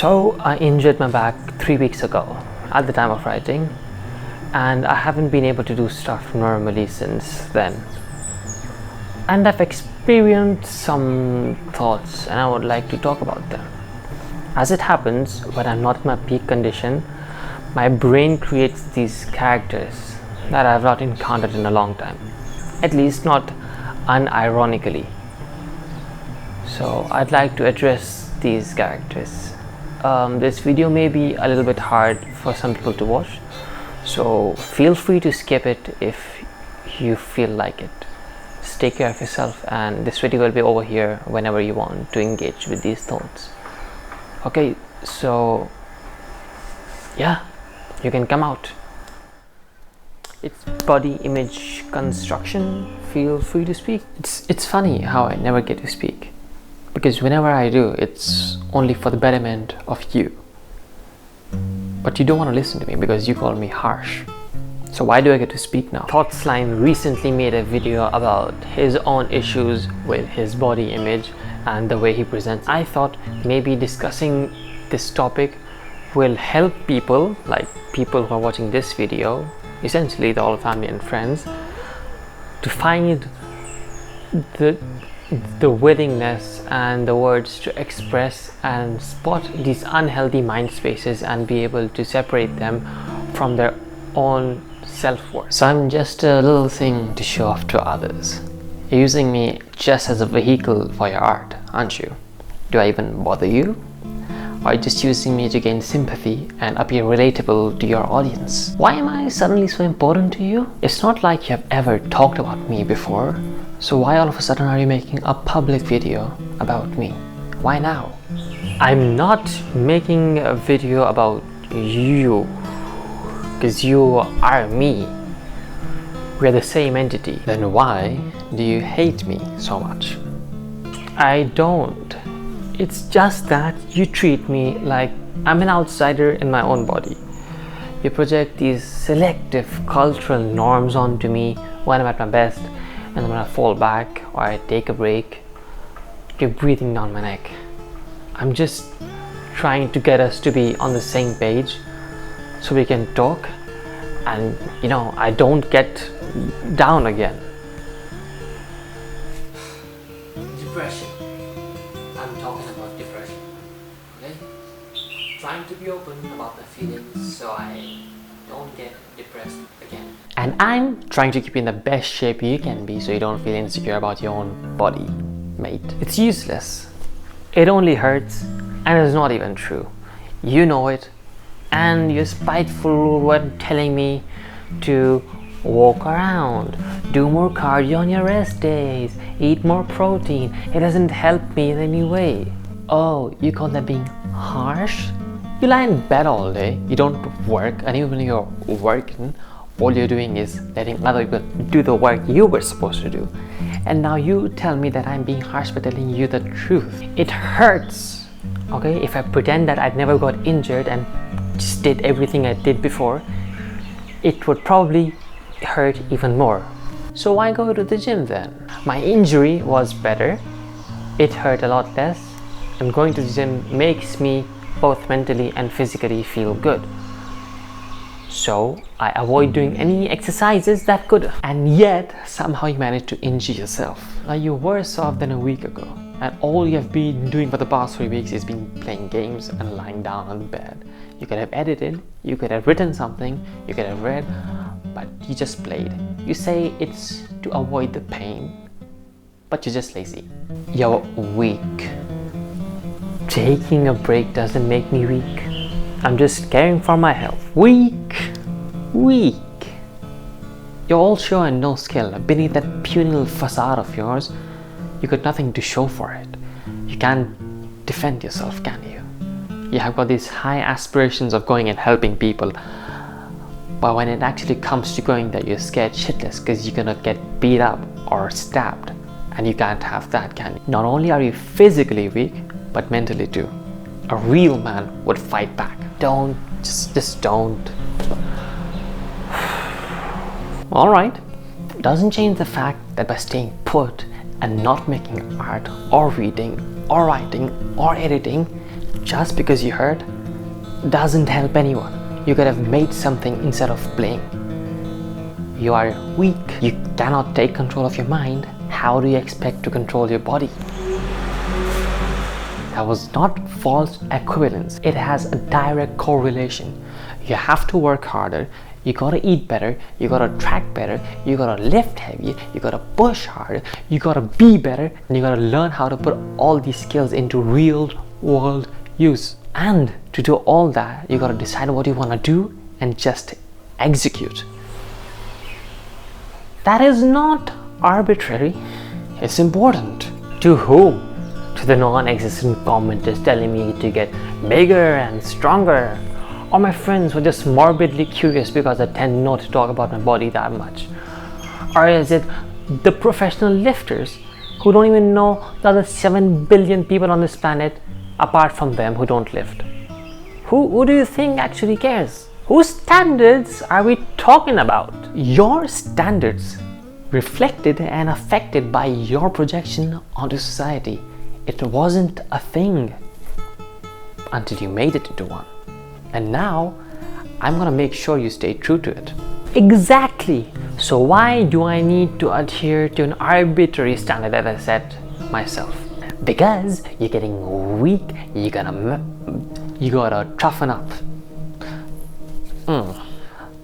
So I injured my back 3 weeks ago at the time of writing, and I haven't been able to do stuff normally since then. And I've experienced some thoughts and I would like to talk about them. As it happens, when I'm not in my peak condition, my brain creates these characters that I've not encountered in a long time, at least not unironically. So I'd like to address these characters. This video may be a little bit hard for some people to watch, so feel free to skip it if you feel like it. Just take care of yourself, and this video will be over here whenever you want to engage with these thoughts. Okay, so yeah, you can come out. It's body image construction. Feel free to speak. It's funny how I never get to speak, because whenever I do, it's only for the betterment of you. But you don't want to listen to me because you call me harsh. So why do I get to speak now? Thoughtslime recently made a video about his own issues with his body image and the way he presents. I thought maybe discussing this topic will help people, like people who are watching this video, essentially the whole family and friends, to find the willingness and the words to express and spot these unhealthy mind spaces and be able to separate them from their own self-worth. So I'm just a little thing to show off to others. You're using me just as a vehicle for your art, aren't you? Do I even bother you? Or are you just using me to gain sympathy and appear relatable to your audience? Why am I suddenly so important to you? It's not like you have ever talked about me before. So why all of a sudden are you making a public video about me? Why now? I'm not making a video about you, because you are me. We're the same entity. Then why do you hate me so much? I don't. It's just that you treat me like I'm an outsider in my own body. You project these selective cultural norms onto me when I'm at my best, and then when I fall back or I take a break, you're breathing down my neck. I'm just trying to get us to be on the same page so we can talk, and I don't get down again. Depression. I'm talking about depression. Okay? Trying to be open about my feelings so I don't get depressed again. And I'm trying to keep you in the best shape you can be so you don't feel insecure about your own body, mate. It's useless. It only hurts, and it's not even true. You know it, and you're spiteful when telling me to walk around, do more cardio on your rest days, eat more protein. It doesn't help me in any way. Oh, you call that being harsh? You lie in bed all day, you don't work, and even when you're working, all you're doing is letting other people do the work you were supposed to do. And now you tell me that I'm being harsh by telling you the truth. It hurts, okay? If I pretend that I'd never got injured and just did everything I did before, it would probably hurt even more. So why go to the gym then? My injury was better, it hurt a lot less, and going to the gym makes me both mentally and physically feel good. So I avoid doing any exercises that could, and yet somehow you managed to injure yourself. Now you're worse off than a week ago, and all you have been doing for the past 3 weeks is been playing games and lying down on the bed. You could have edited, you could have written something, you could have read, but you just played. You say it's to avoid the pain, but you're just lazy. You're weak. Taking a break doesn't make me weak. I'm just caring for my health. Weak. You're all show and no skill. Beneath that puny little facade of yours, you got nothing to show for it. You can't defend yourself, can you? You have got these high aspirations of going and helping people, but when it actually comes to going there, you're scared shitless because you're gonna get beat up or stabbed, and you can't have that, can you? Not only are you physically weak, but mentally too. A real man would fight back. Don't, just don't. Alright, doesn't change the fact that by staying put and not making art or reading or writing or editing, just because you hurt doesn't help anyone. You could have made something instead of playing. You are weak. You cannot take control of your mind. How do you expect to control your body? That was not false equivalence. It has a direct correlation. You have to work harder. You gotta eat better. You gotta track better. You gotta lift heavier. You gotta push harder. You gotta be better. And you gotta learn how to put all these skills into real world use. And to do all that, you gotta decide what you wanna do and just execute. That is not arbitrary. It's important. To whom? To the non-existent commenters telling me to get bigger and stronger, or my friends who are just morbidly curious because I tend not to talk about my body that much? Or is it the professional lifters who don't even know the other 7 billion people on this planet apart from them who don't lift? Who do you think actually cares? Whose standards are we talking about? Your standards reflected and affected by your projection onto society. It wasn't a thing until you made it into one. And now, I'm gonna make sure you stay true to it. Exactly! So why do I need to adhere to an arbitrary standard that I set myself? Because you're getting weak, you gotta toughen up.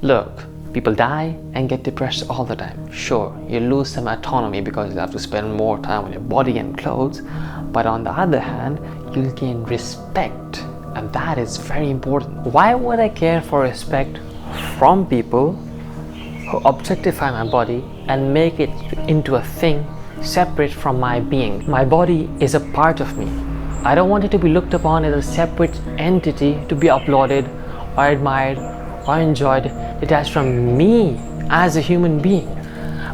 Look, people die and get depressed all the time. Sure, you lose some autonomy because you have to spend more time on your body and clothes, but on the other hand, you'll gain respect, and that is very important. Why would I care for respect from people who objectify my body and make it into a thing separate from my being? My body is a part of me. I don't want it to be looked upon as a separate entity to be applauded or admired or enjoyed, detached from me as a human being.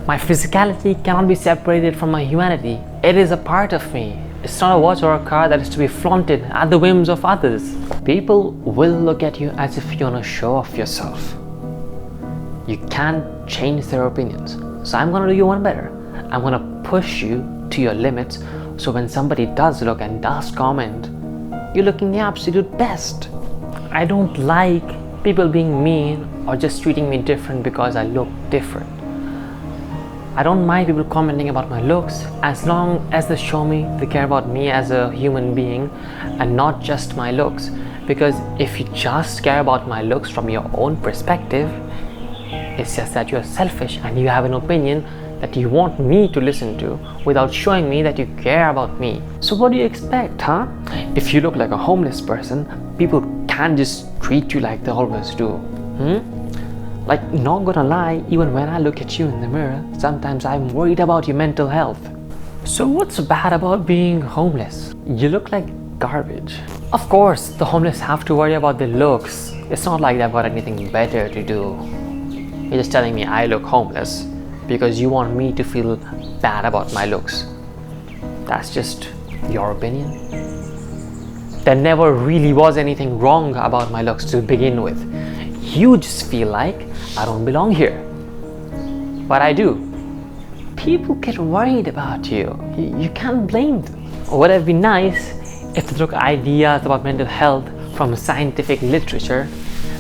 My physicality cannot be separated from my humanity. It is a part of me. It's not a watch or a car that is to be flaunted at the whims of others. People will look at you as if you want to show off yourself. You can't change their opinions. So I'm gonna do you one better. I'm gonna push you to your limits, so when somebody does look and does comment, you're looking the absolute best. I don't like people being mean or just treating me different because I look different. I don't mind people commenting about my looks as long as they show me they care about me as a human being and not just my looks. Because if you just care about my looks from your own perspective, it's just that you're selfish and you have an opinion that you want me to listen to without showing me that you care about me. So what do you expect, huh? If you look like a homeless person, people can't just treat you like they always do. Like, not gonna lie, even when I look at you in the mirror, sometimes I'm worried about your mental health. So what's bad about being homeless? You look like garbage. Of course, the homeless have to worry about their looks. It's not like they've got anything better to do. You're just telling me I look homeless because you want me to feel bad about my looks. That's just your opinion. There never really was anything wrong about my looks to begin with. You just feel like I don't belong here. But I do. People get worried about you. You can't blame them. Would it be nice if they took ideas about mental health from scientific literature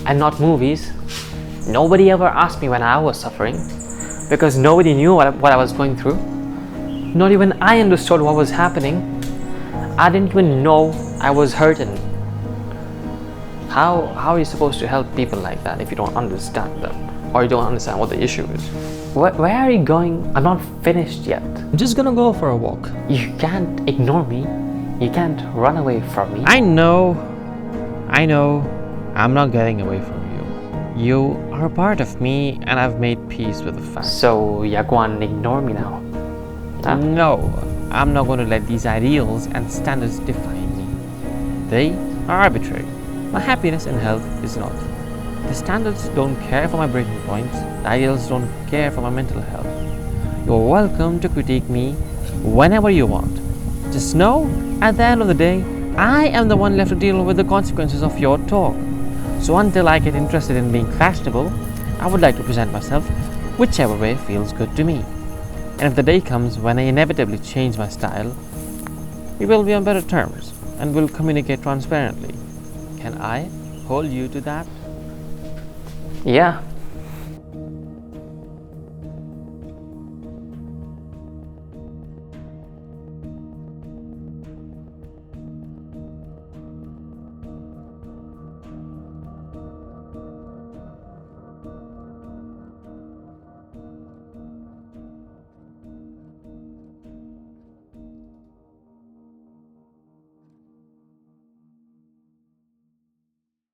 and not movies? Nobody ever asked me when I was suffering because nobody knew what I was going through. Not even I understood what was happening. I didn't even know I was hurting. How are you supposed to help people like that if you don't understand them or you don't understand what the issue is? Where are you going? I'm not finished yet. I'm just gonna go for a walk. You can't ignore me. You can't run away from me. I know. I'm not getting away from you. You are a part of me and I've made peace with the fact. So you're going to ignore me now? Huh? No, I'm not going to let these ideals and standards define me. They are arbitrary. My happiness and health is not. The standards don't care for my breaking points. The ideals don't care for my mental health. You're welcome to critique me whenever you want. Just know, at the end of the day, I am the one left to deal with the consequences of your talk. So until I get interested in being fashionable, I would like to present myself whichever way feels good to me. And if the day comes when I inevitably change my style, we will be on better terms, and will communicate transparently. Can I hold you to that? Yeah,